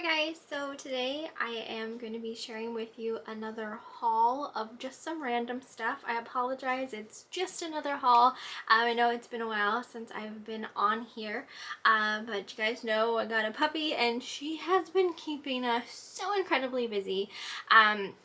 Hi guys, so today I am going to be sharing with you another haul of just some random stuff. I apologize, it's just another haul. I know it's been a while since I've been on here, but you guys know I got a puppy and she has been keeping us so incredibly busy.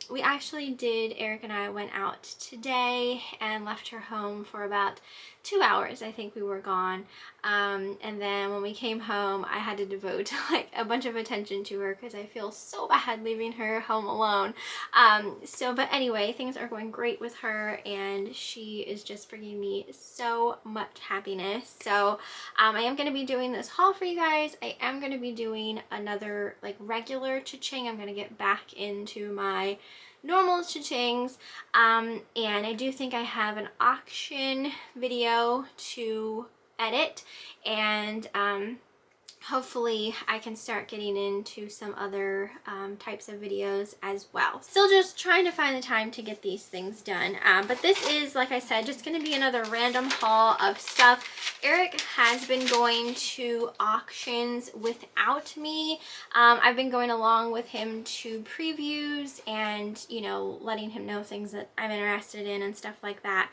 We actually did, Eric and I went out today and left her home for about 2 hours. I think we were gone. And then when we came home, I had to devote like a bunch of attention to her because I feel so bad leaving her home alone. But anyway, things are going great with her and she is just bringing me so much happiness. So I am going to be doing this haul for you guys. I am going to be doing another like regular cha-ching. I'm going to get back into my normal cha-chings, and I do think I have an auction video to edit, and hopefully I can start getting into some other types of videos as well. Still just trying to find the time to get these things done. But this is, like I said, just going to be another random haul of stuff. Eric has been going to auctions without me. I've been going along with him to previews and, you know, letting him know things that I'm interested in and stuff like that.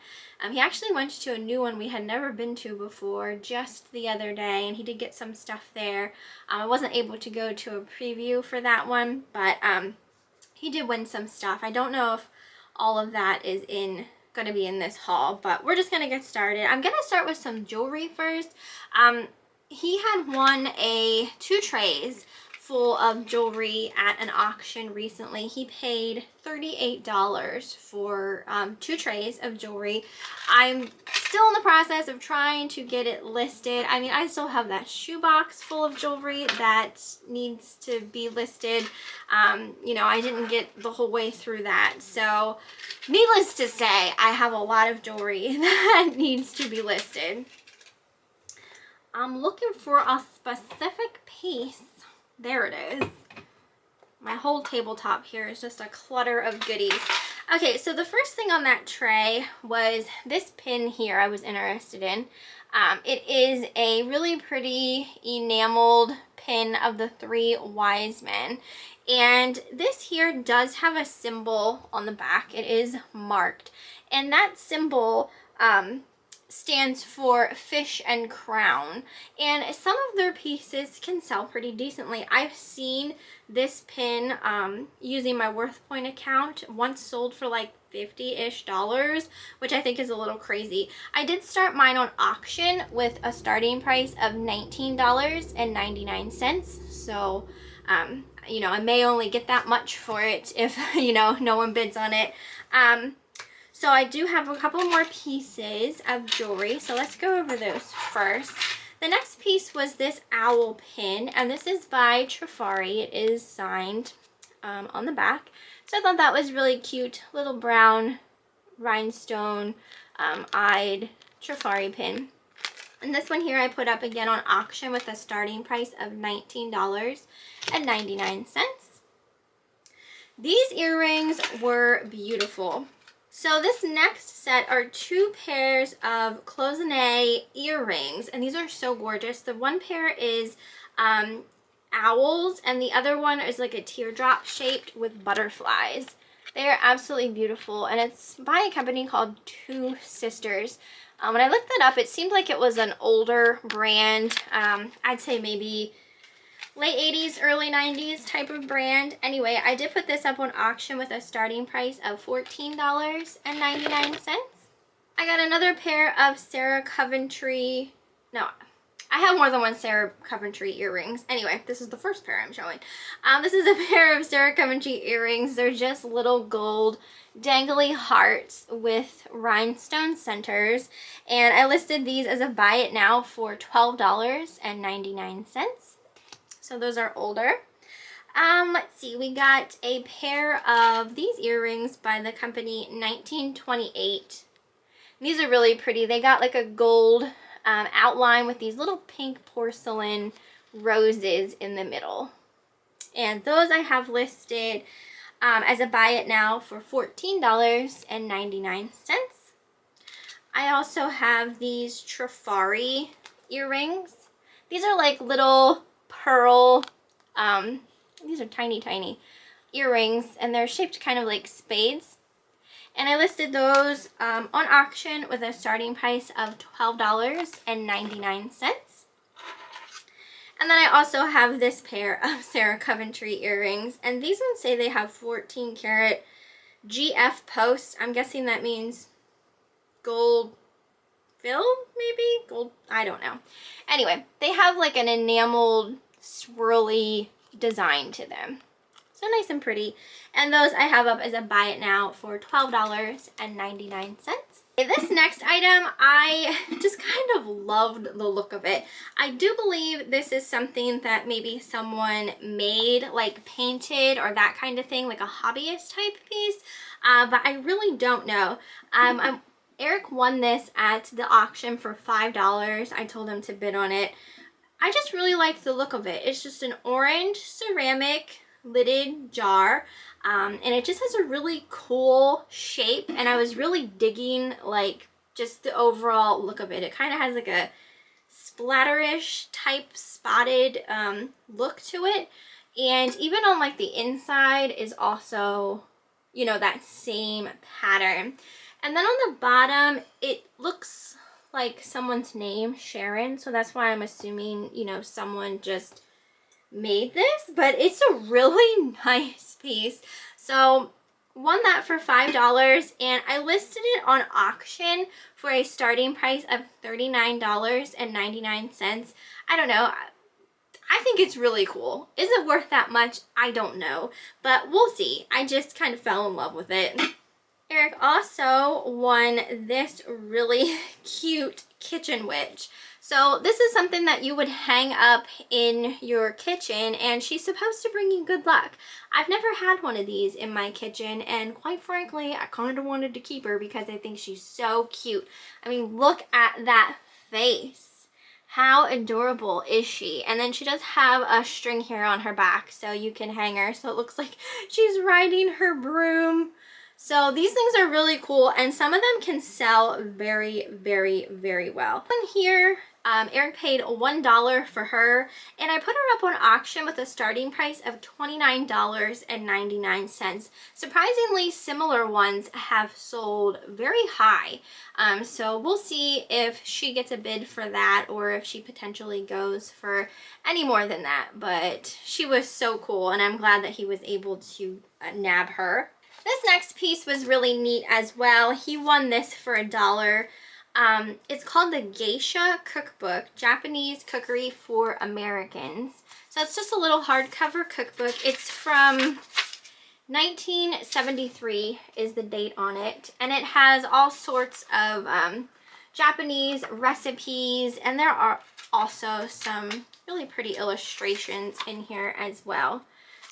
He actually went to a new one we had never been to before just the other day, and he did get some stuff there. I wasn't able to go to a preview for that one, but he did win some stuff. I don't know if all of that is going to be in this haul, but we're just going to get started. I'm going to start with some jewelry first. He had won 2 trays full of jewelry at an auction recently. He paid $38 for 2 trays of jewelry. I'm still in the process of trying to get it listed. I mean, I still have that shoebox full of jewelry that needs to be listed. You know, I didn't get the whole way through that. So needless to say, I have a lot of jewelry that needs to be listed. I'm looking for a specific piece. There it is. My whole tabletop here is just a clutter of goodies. Okay, so the first thing on that tray was this pin here I was interested in. It is a really pretty enameled pin of the 3 wise men. And this here does have a symbol on the back. It is marked. And that symbol stands for fish and crown, and some of their pieces can sell pretty decently. I've seen this pin using my WorthPoint account once sold for like $50-ish, which I think is a little crazy. I did start mine on auction with a starting price of $19.99, so you know, I may only get that much for it if you know, no one bids on it. So I do have a couple more pieces of jewelry, so let's go over those first. The next piece was this owl pin, and this is by Trifari. It is signed on the back. So I thought that was really cute. Little brown rhinestone eyed Trifari pin. And this one here I put up again on auction with a starting price of $19.99. These earrings were beautiful. So this next set are 2 pairs of cloisonne earrings, and these are so gorgeous. The one pair is owls, and the other one is like a teardrop shaped with butterflies. They are absolutely beautiful, and it's by a company called Two Sisters. When I looked that up, it seemed like it was an older brand. I'd say maybe late 80s, early 90s type of brand. Anyway, I did put this up on auction with a starting price of $14.99. I got another pair of Sarah Coventry. No, I have more than one Sarah Coventry earrings. Anyway, this is the first pair I'm showing. This is a pair of Sarah Coventry earrings. They're just little gold dangly hearts with rhinestone centers. And I listed these as a buy it now for $12.99. So those are older. Let's see, we got a pair of these earrings by the company 1928. These are really pretty. They got like a gold outline with these little pink porcelain roses in the middle. And those I have listed as a buy it now for $14.99. I also have these Trifari earrings. These are like little pearl these are tiny, tiny earrings, and they're shaped kind of like spades. And I listed those on auction with a starting price of $12.99. And then I also have this pair of Sarah Coventry earrings, and these ones say they have 14 karat GF posts. I'm guessing that means gold filled, maybe? Gold, I don't know. Anyway, they have like an enameled swirly design to them. So nice and pretty. And those I have up as a buy it now for $12.99. This next item, I just kind of loved the look of it. I do believe this is something that maybe someone made, like painted or that kind of thing, like a hobbyist type piece, but I really don't know. Eric won this at the auction for $5. I told him to bid on it. I just really like the look of it. It's just an orange ceramic lidded jar, and it just has a really cool shape, and I was really digging like just the overall look of it. It kind of has like a splatterish type spotted look to it, and even on like the inside is also, you know, that same pattern. And then on the bottom it looks like someone's name, Sharon, so that's why I'm assuming, you know, someone just made this, but it's a really nice piece. So won that for $5, and I listed it on auction for a starting price of $39.99. I don't know, I think it's really cool. Is it worth that much? I don't know, but we'll see. I just kind of fell in love with it. Eric also won this really cute kitchen witch. So this is something that you would hang up in your kitchen, and she's supposed to bring you good luck. I've never had one of these in my kitchen, and quite frankly, I kind of wanted to keep her because I think she's so cute. I mean, look at that face. How adorable is she? And then she does have a string here on her back, so you can hang her, so it looks like she's riding her broom. So these things are really cool, and some of them can sell very, very, very well. One here, Eric paid $1 for her, and I put her up on auction with a starting price of $29.99. Surprisingly, similar ones have sold very high. So we'll see if she gets a bid for that, or if she potentially goes for any more than that. But she was so cool, and I'm glad that he was able to nab her. This next piece was really neat as well. He won this for $1. It's called the Geisha Cookbook, Japanese Cookery for Americans. So it's just a little hardcover cookbook. It's from 1973 is the date on it, and it has all sorts of Japanese recipes, and there are also some really pretty illustrations in here as well.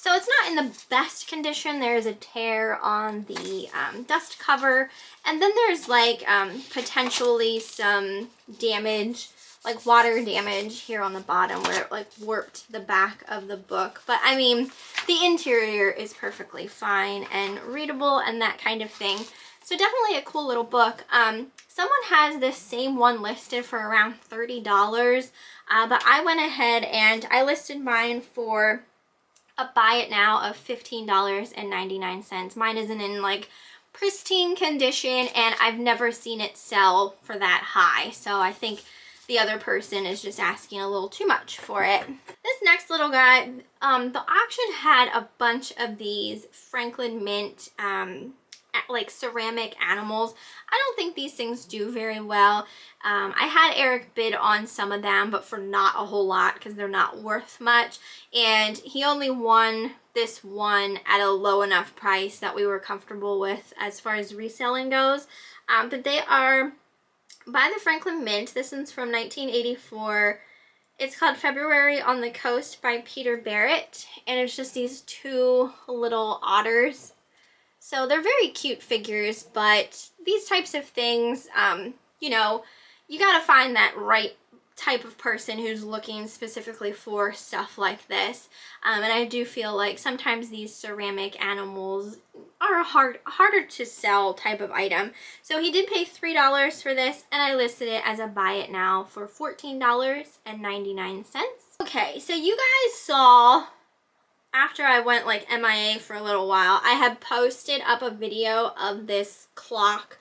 So it's not in the best condition. There's a tear on the dust cover, and then there's like potentially some damage, like water damage here on the bottom where it like warped the back of the book. But I mean, the interior is perfectly fine and readable and that kind of thing. So definitely a cool little book. Someone has this same one listed for around $30, but I went ahead and I listed mine for a buy it now of $15.99. Mine isn't in like pristine condition, and I've never seen it sell for that high. So I think the other person is just asking a little too much for it. This next little guy, the auction had a bunch of these Franklin Mint like ceramic animals. I don't think these things do very well. I had Eric bid on some of them, but for not a whole lot because they're not worth much, and he only won this one at a low enough price that we were comfortable with as far as reselling goes. But they are by the Franklin Mint. This one's from 1984. It's called February on the Coast by Peter Barrett, and it's just these two little otters. So they're very cute figures, but these types of things, you know, you gotta find that right type of person who's looking specifically for stuff like this. And I do feel like sometimes these ceramic animals are a harder to sell type of item. So he did pay $3 for this, and I listed it as a buy it now for $14.99. Okay, so you guys saw after I went like MIA for a little while, I had posted up a video of this clock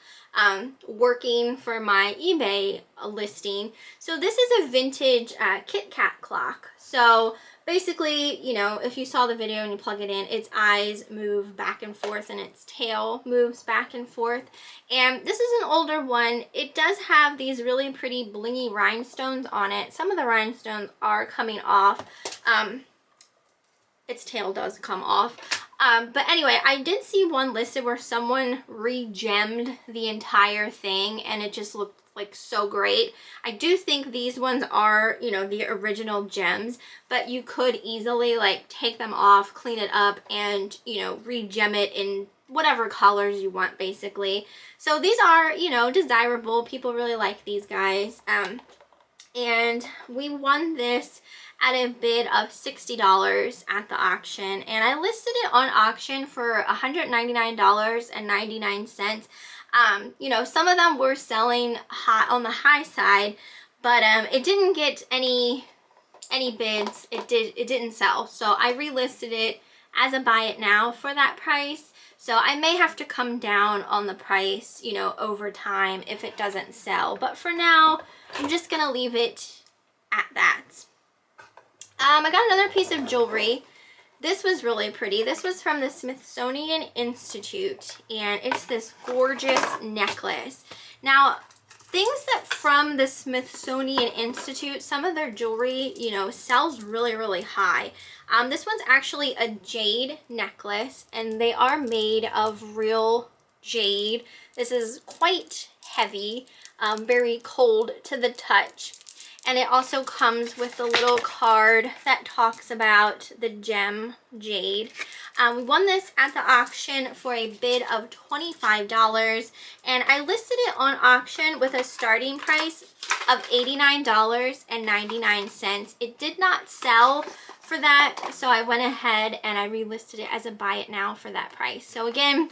working for my eBay listing. So this is a vintage Kit Kat clock. So basically, you know, if you saw the video and you plug it in, its eyes move back and forth and its tail moves back and forth. And this is an older one. It does have these really pretty blingy rhinestones on it. Some of the rhinestones are coming off. Its tail does come off. But anyway, I did see one listed where someone re-gemmed the entire thing and it just looked like so great. I do think these ones are, you know, the original gems, but you could easily like take them off, clean it up, and, you know, re-gem it in whatever colors you want basically. So these are, you know, desirable. People really like these guys. And we won this at a bid of $60 at the auction, and I listed it on auction for $199.99. You know, some of them were selling high on the high side, but it didn't get any bids. It didn't sell, so I relisted it as a buy it now for that price. So I may have to come down on the price, you know, over time if it doesn't sell, but for now I'm just gonna leave it at that. I got another piece of jewelry. This was really pretty. This was from the Smithsonian Institute, and it's this gorgeous necklace. Now, things that from the Smithsonian Institute, some of their jewelry, you know, sells really, really high. This one's actually a jade necklace, and they are made of real jade. This is quite heavy, very cold to the touch. And it also comes with a little card that talks about the gem jade. We won this at the auction for a bid of $25, and I listed it on auction with a starting price of $89.99. It did not sell for that, so I went ahead and I relisted it as a buy it now for that price. So again,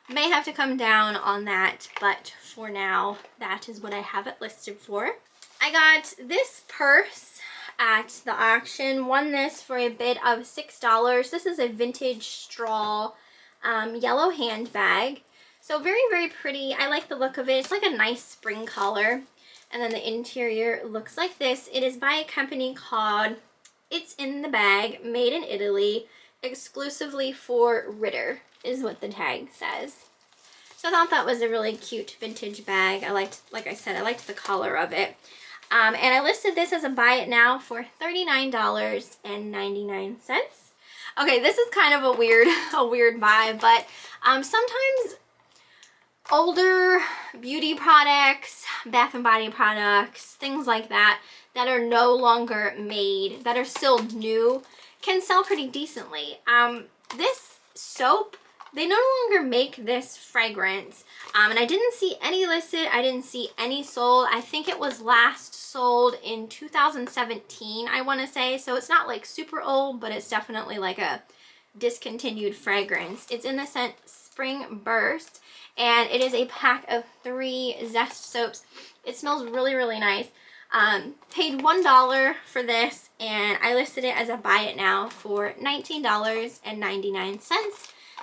may have to come down on that, but for now, that is what I have it listed for. I got this purse at the auction, won this for a bid of $6. This is a vintage straw yellow handbag. So very, very pretty. I like the look of it. It's like a nice spring color. And then the interior looks like this. It is by a company called It's in the Bag, made in Italy, exclusively for Ritter, is what the tag says. So I thought that was a really cute vintage bag. I liked, like I said, I liked the color of it. And I listed this as a buy it now for $39.99. Okay, this is kind of a weird buy, but sometimes older beauty products, bath and body products, things like that, that are no longer made, that are still new, can sell pretty decently. This soap, they no longer make this fragrance, and I didn't see any listed. I didn't see any sold. I think it was last sold in 2017, I want to say, so it's not like super old, but it's definitely like a discontinued fragrance. It's in the scent Spring Burst, and it is a pack of 3 Zest soaps. It smells really, really nice. Paid $1 for this, and I listed it as a buy it now for $19.99.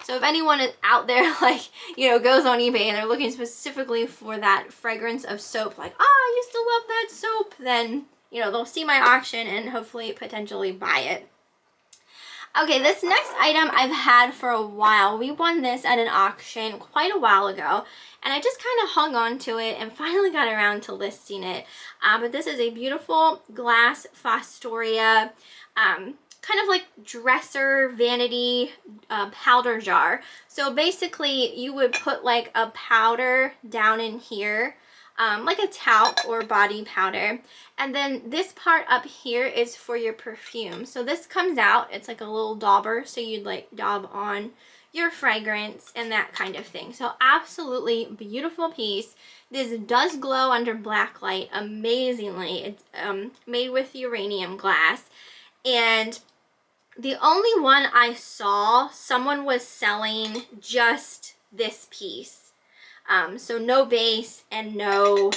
So if anyone is out there, like, you know, goes on eBay and they're looking specifically for that fragrance of soap, like, oh, I used to love that soap, then, you know, they'll see my auction and hopefully potentially buy it. Okay, this next item I've had for a while. We won this at an auction quite a while ago, and I just kind of hung on to it and finally got around to listing it. But this is a beautiful glass Fasturia, kind of like dresser vanity powder jar. So basically you would put like a powder down in here, like a talc or body powder, and then this part up here is for your perfume. So this comes out, it's like a little dauber, so you'd like daub on your fragrance and that kind of thing. So absolutely beautiful piece. This does glow under black light amazingly. It's made with uranium glass, and the only one I saw, someone was selling just this piece. So no base and no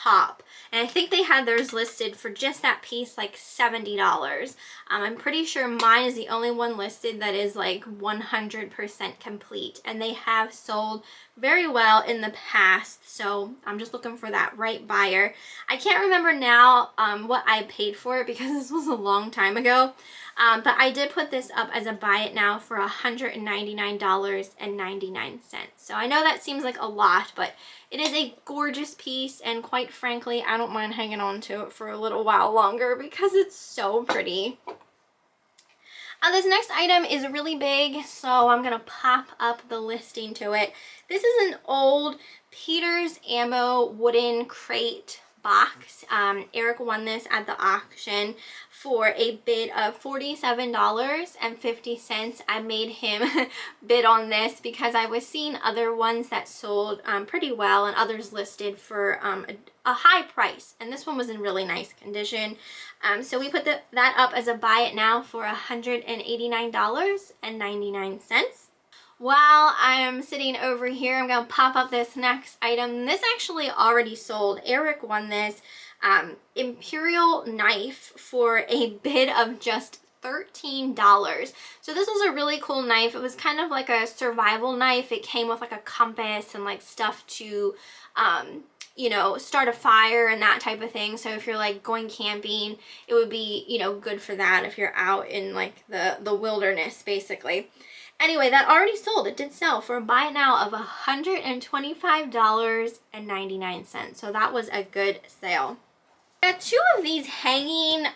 top. And I think they had theirs listed for just that piece like $70. I'm pretty sure mine is the only one listed that is like 100% complete. And they have sold very well in the past. So I'm just looking for that right buyer. I can't remember now what I paid for it because this was a long time ago. But I did put this up as a buy it now for $199.99. So I know that seems like a lot, but it is a gorgeous piece, and quite frankly, I don't mind hanging on to it for a little while longer because it's so pretty. This next item is really big, so I'm going to pop up the listing to it. This is an old Peter's Ammo wooden crate box. Eric won this at the auction for a bid of $47.50. I made him bid on this because I was seeing other ones that sold pretty well and others listed for a high price, and this one was in really nice condition. So we put that up as a buy it now for $189.99. While I'm sitting over here, I'm going to pop up this next item. This actually already sold. Eric won this Imperial Knife for a bid of just $13. So this was a really cool knife. It was kind of like a survival knife. It came with like a compass and like stuff to you know, start a fire and that type of thing. So if you're like going camping, it would be, you know, good for that if you're out in like the wilderness basically. Anyway, that already sold. It did sell for a buy it now of $125.99. So that was a good sale. I got two of these hanging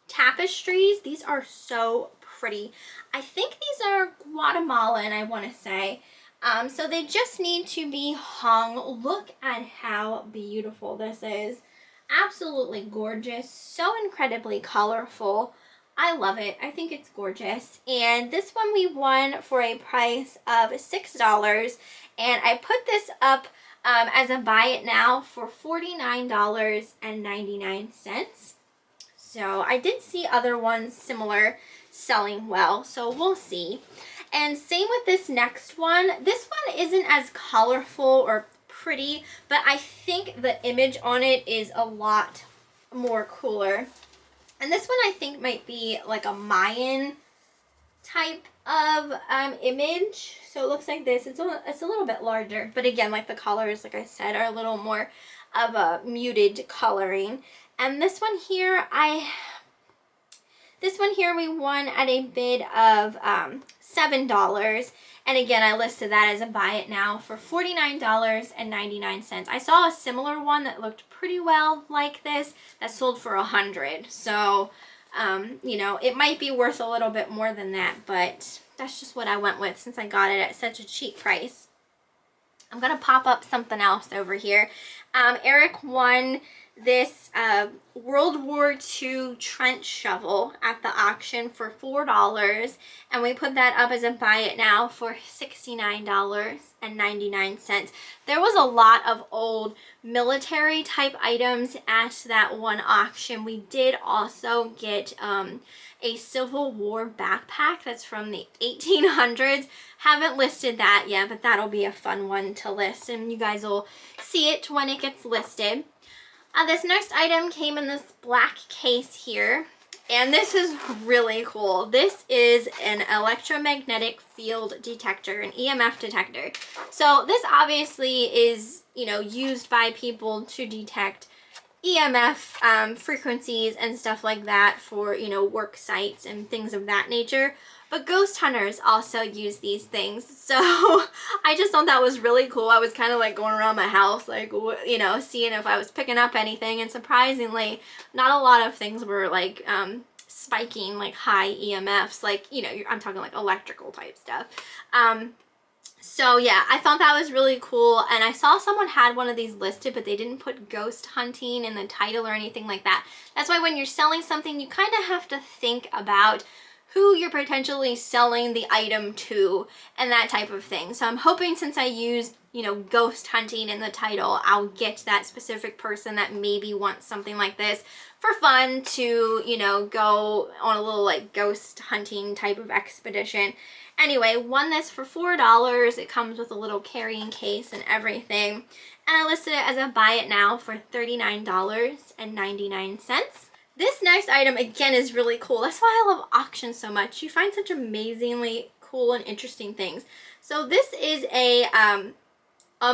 tapestries. These are so pretty. I think these are Guatemalan, I want to say. So they just need to be hung. Look at how beautiful this is. Absolutely gorgeous. So incredibly colorful. I love it. I think it's gorgeous. And this one we won for a price of $6. And I put this up as a buy it now for $49.99. So I did see other ones similar selling well. So we'll see. And same with this next one. This one isn't as colorful or pretty, but I think the image on it is a lot more cooler. And this one I think might be like a Mayan type of image. So it looks like this. It's a little bit larger, but again, like the colors, like I said, are a little more of a muted coloring. And this one here, we won at a bid of $7. And again, I listed that as a buy it now for $49.99. I saw a similar one that looked pretty well like this that sold for $100. So, you know, it might be worth a little bit more than that, but that's just what I went with since I got it at such a cheap price. I'm going to pop up something else over here. Eric won this World War II trench shovel at the auction for $4, and we put that up as a buy it now for $69.99. There was a lot of old military type items at that one auction. We did also get a Civil War backpack that's from the 1800s. Haven't listed that yet, but that'll be a fun one to list, and you guys will see it when it gets listed. This next item came in this black case here, and this is really cool. This is an electromagnetic field detector, an EMF detector. So this obviously is, you know, used by people to detect EMF frequencies and stuff like that for, you know, work sites and things of that nature. But ghost hunters also use these things. So I just thought that was really cool. I was kind of like going around my house, like, you know, seeing if I was picking up anything. And surprisingly, not a lot of things were like spiking like high EMFs. Like, you know, I'm talking like electrical type stuff. So yeah, I thought that was really cool, and I saw someone had one of these listed, but they didn't put ghost hunting in the title or anything like that. That's why when you're selling something, you kind of have to think about who you're potentially selling the item to and that type of thing. So I'm hoping since I used, you know, ghost hunting in the title, I'll get that specific person that maybe wants something like this for fun to, you know, go on a little like ghost hunting type of expedition. Anyway, won this for $4. It comes with a little carrying case and everything. And I listed it as a buy it now for $39.99. This next item again is really cool. That's why I love auctions so much. You find such amazingly cool and interesting things. So this is a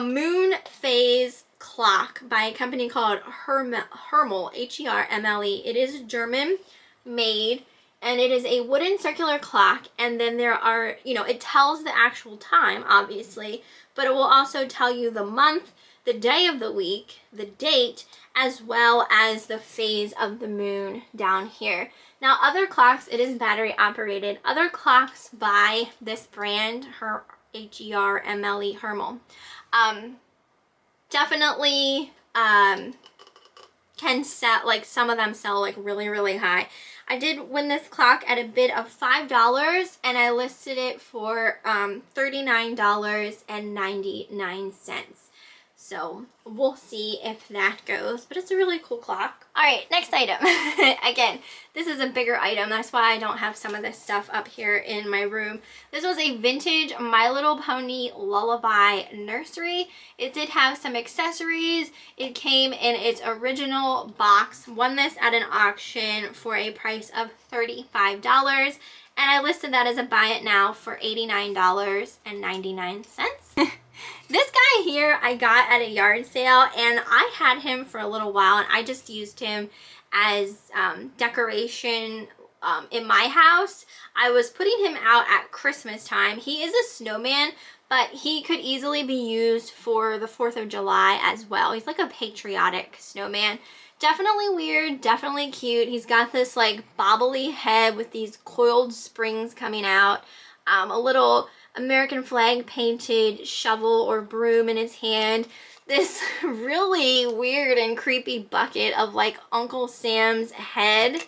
moon phase clock by a company called Hermel, H-E-R-M-L-E. It is German made, and it is a wooden circular clock, and then there are, you know, it tells the actual time, obviously, but it will also tell you the month, the day of the week, the date, as well as the phase of the moon down here. Now, other clocks, it is battery operated. Other clocks by this brand, H-E-R-M-L-E, Hermel, definitely can sell, like some of them sell like really high. I did win this clock at a bid of $5, and I listed it for $39.99. So we'll see if that goes, but it's a really cool clock. All right, next item. Again, this is a bigger item. That's why I don't have some of this stuff up here in my room. This was a vintage My Little Pony Lullaby nursery. It did have some accessories. It came in its original box. Won this at an auction for a price of $35. And I listed that as a buy it now for $89.99. This guy here I got at a yard sale, and I had him for a little while, and I just used him as decoration in my house. I was putting him out at Christmas time. He is a snowman, but he could easily be used for the 4th of July as well. He's like a patriotic snowman. Definitely weird, definitely cute. He's got this like bobbly head with these coiled springs coming out, a little American flag painted shovel or broom in his hand, this really weird and creepy bucket of like Uncle Sam's head,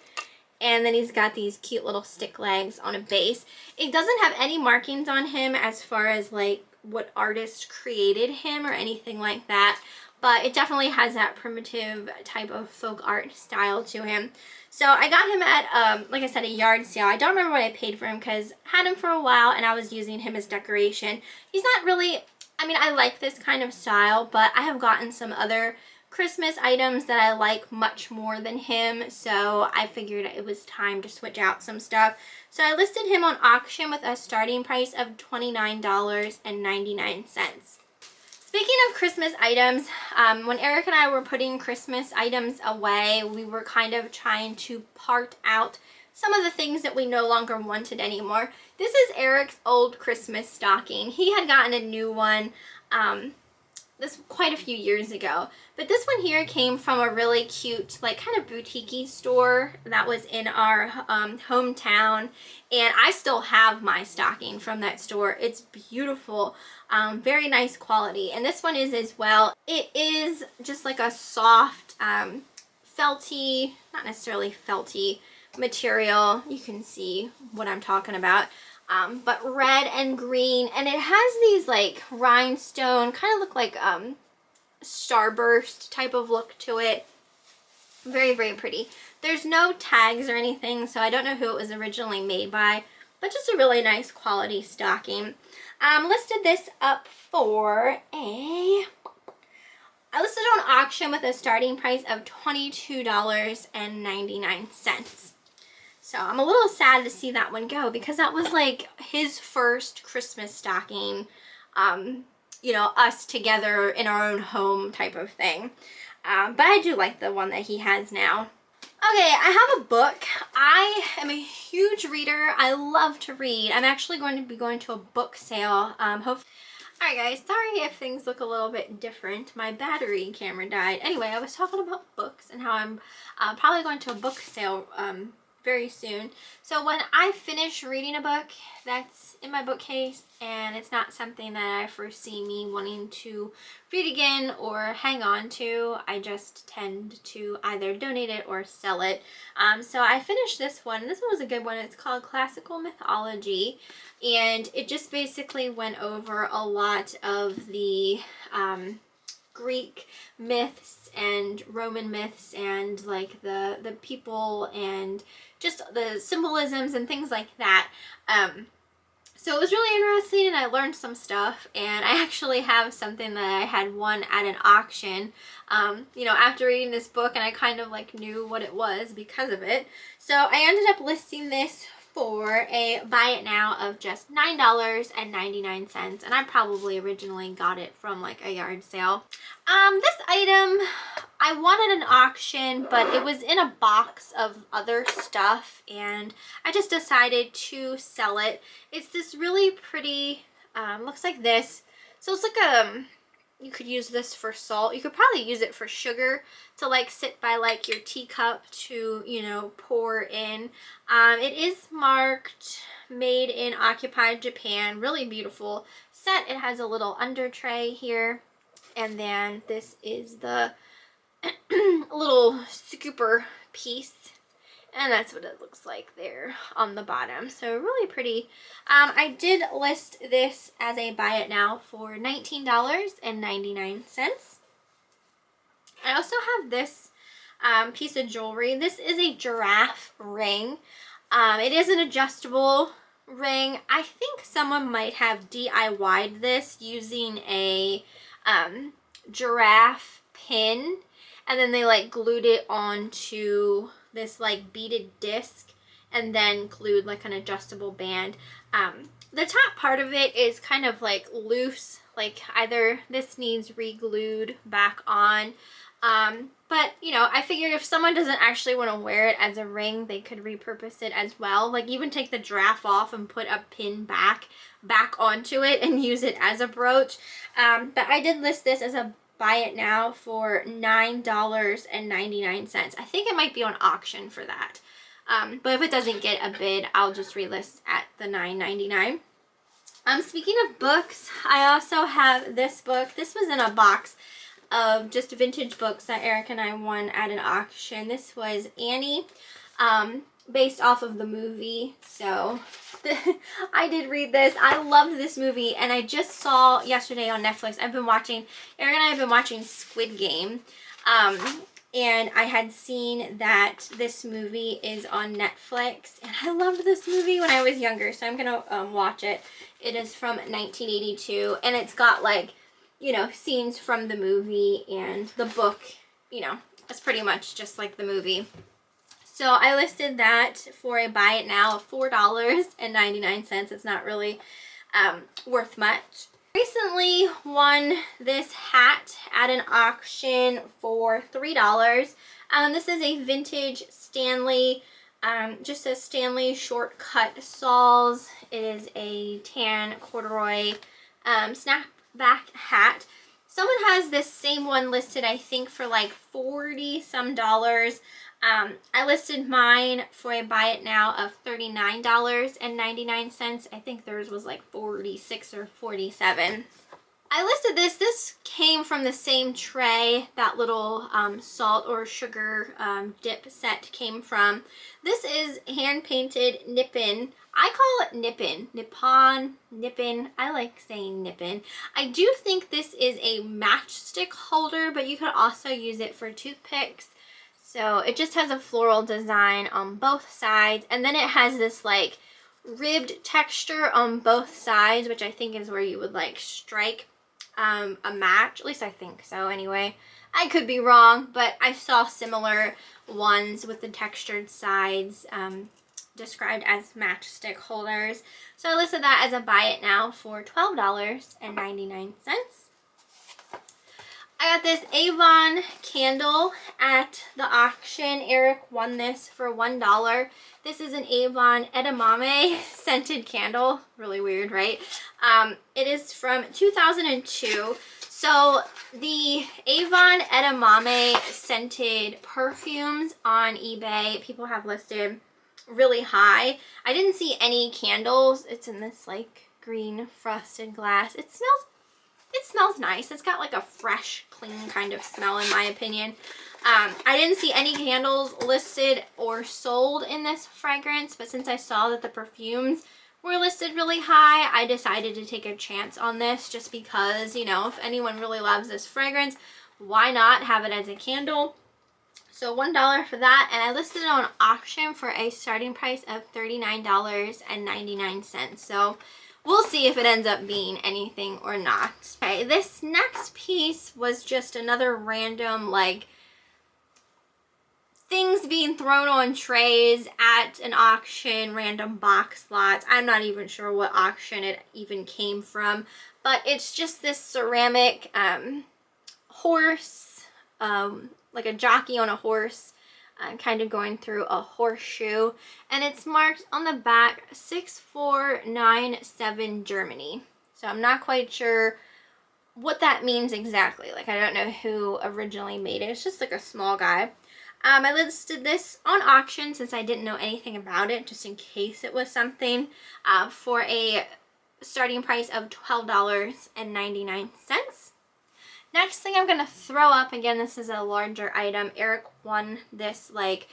and then he's got these cute little stick legs on a base. It doesn't have any markings on him as far as like what artist created him or anything like that, but it definitely has that primitive type of folk art style to him. So I got him at, like I said, a yard sale. I don't remember what I paid for him because I had him for a while and I was using him as decoration. He's not really, I mean, I like this kind of style, but I have gotten some other Christmas items that I like much more than him, so I figured it was time to switch out some stuff. So I listed him on auction with a starting price of $29.99. Speaking of Christmas items, when Eric and I were putting Christmas items away, we were kind of trying to part out some of the things that we no longer wanted anymore. This is Eric's old Christmas stocking. He had gotten a new one this quite a few years ago, but this one here came from a really cute, like kind of boutique-y store that was in our hometown, and I still have my stocking from that store. It's beautiful, very nice quality, and this one is as well. It is just like a soft felty, not necessarily felty material. You can see what I'm talking about. But red and green, and it has these like rhinestone, kind of look like starburst type of look to it. Very pretty. There's no tags or anything, so I don't know who it was originally made by, but just a really nice quality stocking. Listed this up for I listed it on auction with a starting price of $22.99. So I'm a little sad to see that one go because that was like his first Christmas stocking, you know, us together in our own home type of thing. But I do like the one that he has now. Okay, I have a book. I am a huge reader. I love to read. I'm actually going to be going to a book sale. Hopefully. Alright guys, sorry if things look a little bit different. My battery camera died. Anyway, I was talking about books and how I'm probably going to a book sale very soon. So when I finish reading a book that's in my bookcase and it's not something that I foresee me wanting to read again or hang on to, I just tend to either donate it or sell it. So I finished this one. This one was a good one. It's called Classical Mythology, and it just basically went over a lot of the Greek myths and Roman myths and like the people and just the symbolisms and things like that. So it was really interesting, and I learned some stuff, and I actually have something that I had won at an auction, you know, after reading this book, and I kind of like knew what it was because of it. So I ended up listing this for a buy it now of just $9.99, and I probably originally got it from like a yard sale. This item I won at an auction, but it was in a box of other stuff, and I just decided to sell it. It's this really pretty, looks like this. So it's like you could use this for salt. You could probably use it for sugar to like sit by like your teacup to, you know, pour in. It is marked made in occupied Japan. Really beautiful set. It has a little under tray here. And then this is the little scooper piece. And that's what it looks like there on the bottom. So really pretty. I did list this as a buy it now for $19.99. I also have this piece of jewelry. This is a giraffe ring. It is an adjustable ring. I think someone might have DIY'd this using a giraffe pin, and then they like glued it onto this like beaded disc and then glued like an adjustable band. The top part of it is kind of like loose, like either this needs re-glued back on, but you know, I figured if someone doesn't actually want to wear it as a ring, they could repurpose it as well, like even take the giraffe off and put a pin back onto it and use it as a brooch. But I did list this as a buy it now for $9.99. I think it might be on auction for that. But if it doesn't get a bid, I'll just relist at the $9.99. Speaking of books, I also have this book. This was in a box of just vintage books that Eric and I won at an auction. This was Annie, based off of the movie. So I did read this. I loved this movie, and I just saw yesterday on Netflix. Eric and I have been watching Squid Game. And I had seen that this movie is on Netflix, and I loved this movie when I was younger, so I'm gonna watch it. It is from 1982, and it's got like, you know, scenes from the movie, and the book, you know, it's pretty much just like the movie. So I listed that for a buy it now of $4.99. It's not really worth much. Recently won this hat at an auction for $3. This is a vintage Stanley, just a Stanley shortcut saws. It is a tan corduroy snapback hat. Someone has this same one listed, I think, for like $40 some. I listed mine for a buy it now of $39.99. I think theirs was like 46 or 47. I listed this. This came from the same tray that little salt or sugar dip set came from. This is hand painted Nippon. I call it Nippon. Nippon, Nippon. I like saying Nippon. I do think this is a matchstick holder, but you could also use it for toothpicks. So it just has a floral design on both sides, and then it has this like ribbed texture on both sides, which I think is where you would like strike a match. At least I think so anyway. I could be wrong, but I saw similar ones with the textured sides described as matchstick holders. So I listed that as a buy it now for $12.99. I got this Avon candle at the auction. Eric won this for $1. This is an Avon edamame scented candle. Really weird, right? It is from 2002. So the Avon edamame scented perfumes on eBay, people have listed really high. I didn't see any candles. It's in this like green frosted glass. It smells nice. It's got like a fresh, clean kind of smell in my opinion. I didn't see any candles listed or sold in this fragrance, but since I saw that the perfumes were listed really high, I decided to take a chance on this just because, you know, if anyone really loves this fragrance, why not have it as a candle? So $1 for that, and I listed it on auction for a starting price of $39.99. So we'll see if it ends up being anything or not. Okay, this next piece was just another random, like, things being thrown on trays at an auction, random box lots. I'm not even sure what auction it even came from, but it's just this ceramic horse, like a jockey on a horse, kind of going through a horseshoe, and it's marked on the back 6497 Germany. So I'm not quite sure what that means exactly. Like, I don't know who originally made it. It's just like a small guy. I listed this on auction since I didn't know anything about it, just in case it was something, for a starting price of $12.99. Next thing I'm going to throw up, again, this is a larger item. Eric won this, like,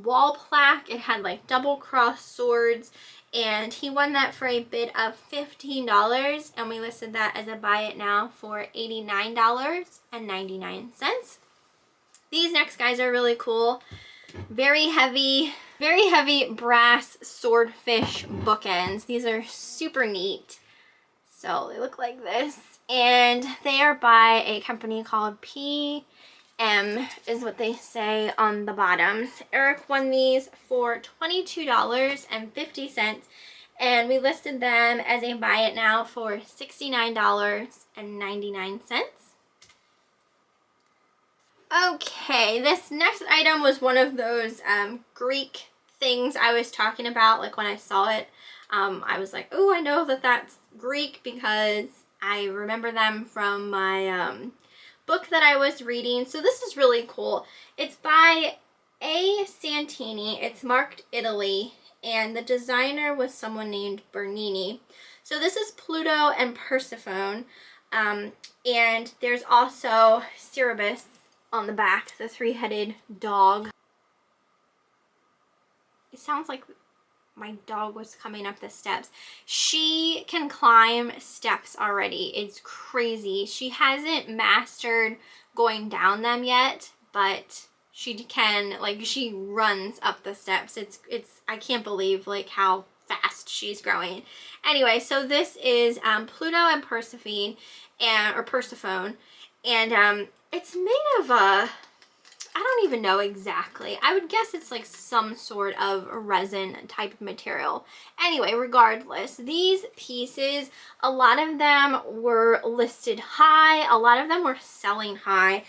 wall plaque. It had, like, double-cross swords, and he won that for a bid of $15, and we listed that as a buy it now for $89.99. These next guys are really cool. Very heavy brass swordfish bookends. These are super neat. So they look like this, and they are by a company called PM, is what they say on the bottoms. Eric won these for $22.50, and we listed them as a buy it now for $69.99. Okay, this next item was one of those Greek things I was talking about. Like, when I saw it, I was like, oh, I know that that's Greek because I remember them from my book that I was reading. So this is really cool. It's by A. Santini. It's marked Italy, and the designer was someone named Bernini. So this is Pluto and Persephone, and there's also Cerberus on the back, the three-headed dog. It sounds like my dog was coming up the steps. She can climb steps already. It's crazy. She hasn't mastered going down them yet, but she can, like, she runs up the steps. It's I can't believe, like, how fast she's growing. Anyway, so this is Pluto and Persephone, and it's made of a, I don't even know exactly. I would guess it's like some sort of resin type of material. Anyway, regardless, these pieces, a lot of them were listed high. A lot of them were selling high.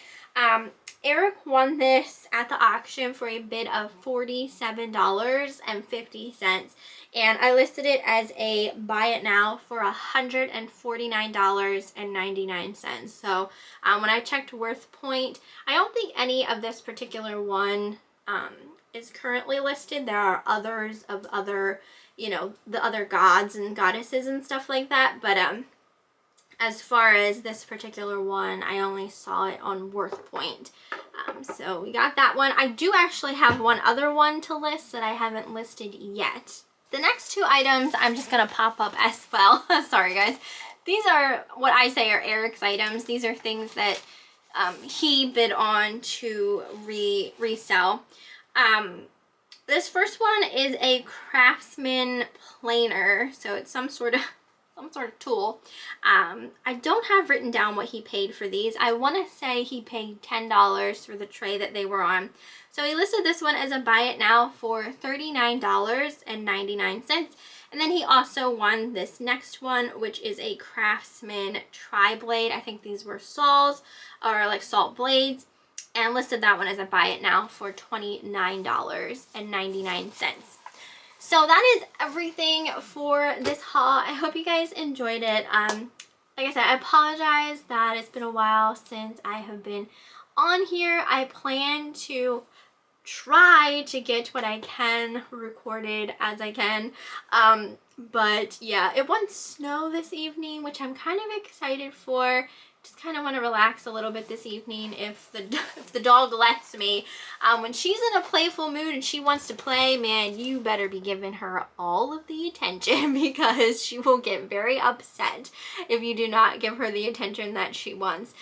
Eric won this at the auction for a bid of $47.50. And I listed it as a buy it now for $149.99. So when I checked Worth Point, I don't think any of this particular one is currently listed. There are others of other, you know, the other gods and goddesses and stuff like that. But as far as this particular one, I only saw it on Worth Point. So we got that one. I do actually have one other one to list that I haven't listed yet. The next two items I'm just going to pop up as well. Sorry, guys. These are what I say are Eric's items. These are things that he bid on to resell. This first one is a Craftsman planer. So it's some sort of tool. I don't have written down what he paid for these. I want to say he paid $10 for the tray that they were on. So he listed this one as a buy it now for $39.99. And then he also won this next one, which is a Craftsman tri-blade. I think these were saws or like salt blades, and listed that one as a buy it now for $29.99. So that is everything for this haul. I hope you guys enjoyed it. Like I said, I apologize that it's been a while since I have been on here. I plan to try to get what I can recorded as I can. But yeah, it won't snow this evening, which I'm kind of excited for. just kind of want to relax a little bit this evening if the dog lets me. When she's in a playful mood and she wants to play, man, you better be giving her all of the attention because she will get very upset if you do not give her the attention that she wants.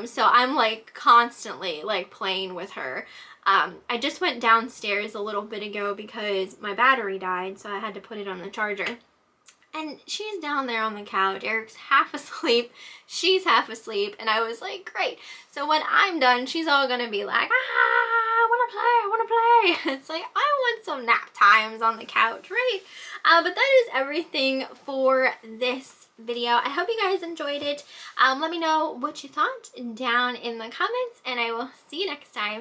So I'm like constantly like playing with her. I just went downstairs a little bit ago because my battery died, so I had to put it on the charger. And she's down there on the couch. Eric's half asleep. She's half asleep. And I was like, great. So when I'm done, she's all gonna be like, I wanna play, I wanna play. It's like, I want some nap times on the couch, right? But that is everything for this video. I hope you guys enjoyed it. Let me know what you thought down in the comments, and I will see you next time.